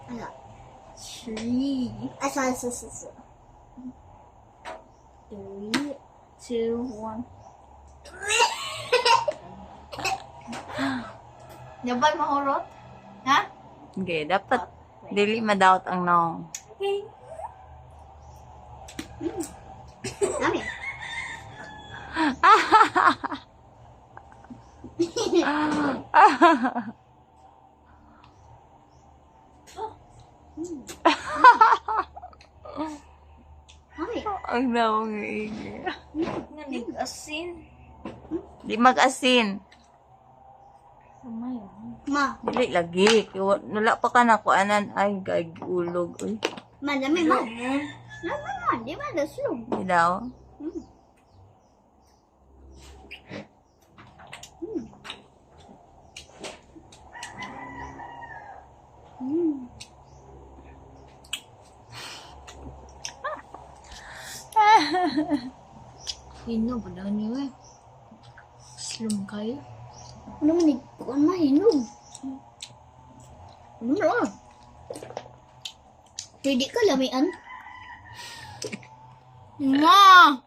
Ano? 3, Asa. 3, 2, 1. Dapat mahurot? Ha? Okay, dapat dili ma-doubt ang noong. Okay. Nami. Nami. Ang noong igi. Nanig asin. Di mag-asin. Sumay. Ma. Dili lagi. Wala pa ka na kuanan. Ay, ulog. Uy, Ma, dami ma. Naman, di ba naslog? di daw. Hinog na niyo eh. Slum kayo. Ano man ikuan mahinog? Ano ba? Pwede ka lamian? Ma!